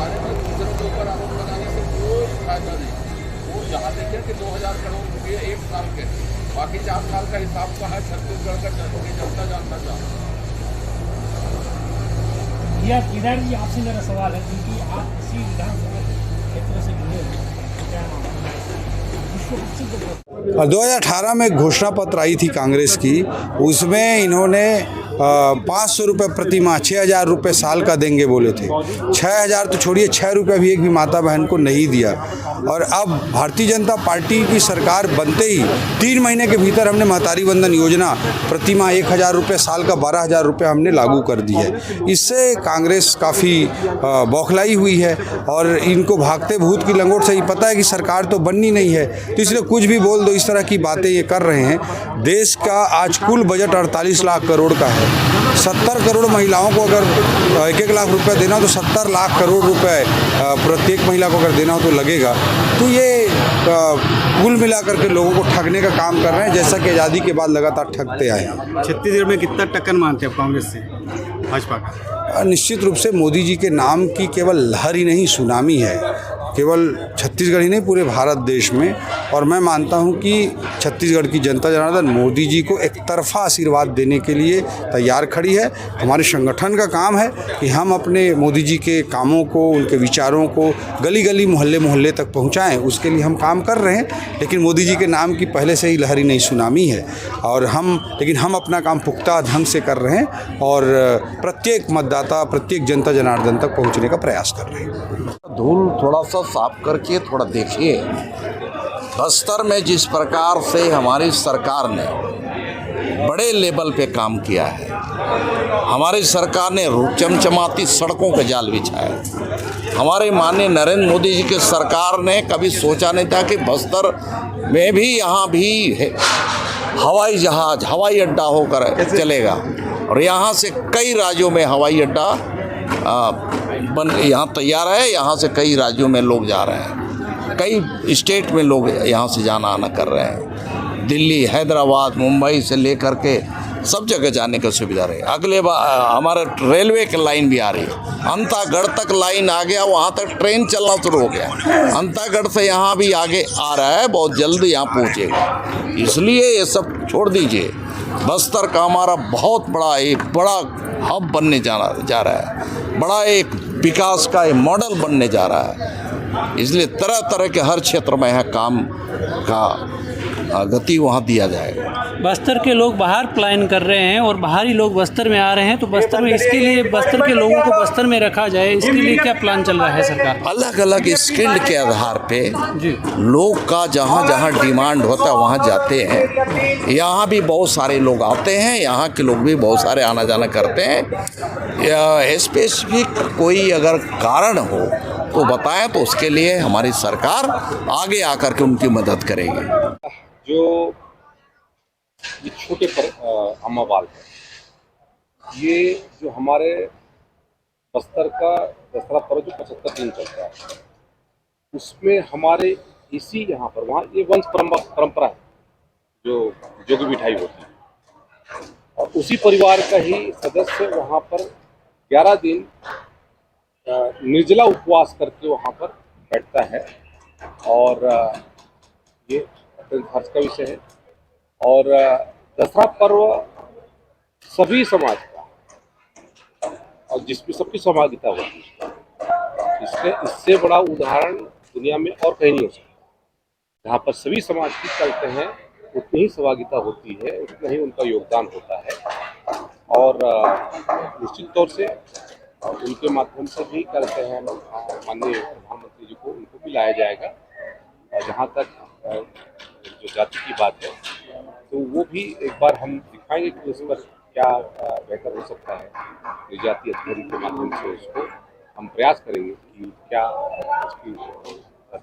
बारे में दूसरों के ऊपर आरोप लगाने से कोई फायदा नहीं। वो जहाँ देखें कि 2000 करोड़ रुपये एक साल के, बाकी 4 साल का हिसाब का है छत्तीसगढ़ का जनता जानना चाहता। केदार जी, आपसे मेरा सवाल है, क्योंकि आप इसी विधानसभा क्षेत्र से जुड़े हैं, क्या 2018 में घोषणा पत्र आई थी कांग्रेस की, उसमें इन्होंने 500 रुपये प्रति माह, 6,000 रुपये साल का देंगे बोले थे। 6,000 तो छोड़िए, 6 रुपये भी एक भी माता बहन को नहीं दिया। और अब भारतीय जनता पार्टी की सरकार बनते ही 3 महीने के भीतर हमने महतारी वंदन योजना प्रति माह 1,000 रुपये, साल का 12,000 रुपये हमने लागू कर दी है। इससे कांग्रेस काफ़ी बौखलाई हुई है और इनको भागते भूत की लंगोट से ही पता है कि सरकार तो बननी नहीं है, तो इसलिए कुछ भी बोल दो, इस तरह की बातें ये कर रहे हैं। देश का आज कुल बजट 48 लाख करोड़ का है। 70 करोड़ महिलाओं को अगर 1-1 लाख रुपए देना हो तो 70 लाख करोड़ रुपए प्रत्येक महिला को अगर देना हो तो लगेगा। तो ये कुल मिलाकर के लोगों को ठगने का काम कर रहे हैं, जैसा कि आज़ादी के बाद लगातार ठगते आए हैं। छत्तीसगढ़ में कितना टक्कर मानते हैं कांग्रेस से भाजपा का? निश्चित रूप से मोदी जी के नाम की केवल लहर ही नहीं, सुनामी है, केवल छत्तीसगढ़ ही नहीं पूरे भारत देश में। और मैं मानता हूं कि छत्तीसगढ़ की जनता जनार्दन मोदी जी को एक तरफा आशीर्वाद देने के लिए तैयार खड़ी है। हमारे संगठन का काम है कि हम अपने मोदी जी के कामों को, उनके विचारों को गली गली मोहल्ले मोहल्ले तक पहुंचाएं, उसके लिए हम काम कर रहे हैं। लेकिन मोदी जी के नाम की पहले से ही लहर नहीं, सुनामी है। और लेकिन हम अपना काम पुख्ता ढंग से कर रहे हैं और प्रत्येक मतदाता, प्रत्येक जनता जनार्दन तक पहुँचने का प्रयास कर रहे हैं। धूल थोड़ा सा साफ करके थोड़ा देखिए, बस्तर में जिस प्रकार से हमारी सरकार ने बड़े लेवल पे काम किया है, हमारी सरकार ने चमचमाती सड़कों का जाल बिछाया। हमारे माननीय नरेंद्र मोदी जी की सरकार ने कभी सोचा नहीं था कि बस्तर में भी यहाँ भी हवाई जहाज, हवाई अड्डा होकर चलेगा। और यहाँ से कई राज्यों में हवाई अड्डा यहाँ तैयार है। यहाँ से कई राज्यों में लोग जा रहे हैं, कई स्टेट में लोग यहाँ से जाना आना कर रहे हैं। दिल्ली, हैदराबाद, मुंबई से लेकर के सब जगह जाने की सुविधा रही। अगले बार हमारा रेलवे की लाइन भी आ रही है, अंतागढ़ तक लाइन आ गया, वहाँ तक ट्रेन चलना शुरू हो गया। अंतागढ़ से यहाँ भी आगे आ रहा है, बहुत जल्द यहाँ पहुँचेगा। इसलिए ये सब छोड़ दीजिए, बस्तर का हमारा बहुत बड़ा एक बड़ा हब बनने जा रहा है, बड़ा एक विकास का एक मॉडल बनने जा रहा है। इसलिए तरह तरह के हर क्षेत्र में यहाँ काम का गति वहाँ दिया जाएगा। बस्तर के लोग बाहर पलायन कर रहे हैं और बाहरी लोग बस्तर में आ रहे हैं, तो बस्तर में इसके लिए बस्तर के लोगों को बस्तर में रखा जाए, इसके लिए क्या प्लान चल रहा है सरकार? अलग अलग स्किल के आधार पे लोग का जहाँ जहाँ डिमांड होता है वहाँ जाते हैं। यहाँ भी बहुत सारे लोग आते हैं, यहाँ के लोग भी बहुत सारे आना जाना करते हैं। स्पेसिफिक कोई अगर कारण हो तो बताएं, तो उसके लिए हमारी सरकार आगे आकर के उनकी मदद करेगी। जो ये छोटे अम्मावाल है, ये जो हमारे बस्तर का दसरा पर्व जो 75 दिन चलता है, उसमें हमारे इसी यहाँ पर वहाँ ये वंश परंपरा है, जो जोगी मिठाई होती है, और उसी परिवार का ही सदस्य वहाँ पर 11 दिन निर्जला उपवास करके वहाँ पर बैठता है। और ये अत्यंत हर्ष का विषय है। और दसरा पर्व सभी समाज का, और जिसमें सबकी सहभागिता होती है, इससे बड़ा उदाहरण दुनिया में और कहीं नहीं हो सकता। जहाँ पर सभी समाज की चलते हैं, उतनी ही सहभागिता होती है, उतना ही उनका योगदान होता है। और निश्चित तौर से उनके माध्यम से भी करते हैं माननीय प्रधानमंत्री जी को, उनको भी लाया जाएगा। और जहाँ तक जो जाति की बात है, तो वो भी एक बार हम दिखाएंगे कि उस पर क्या बेहतर हो सकता है। जातीय अध्ययन के माध्यम से उसको हम प्रयास करेंगे कि क्या उसकी दिया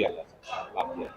जा सकता है, लाभ दिया।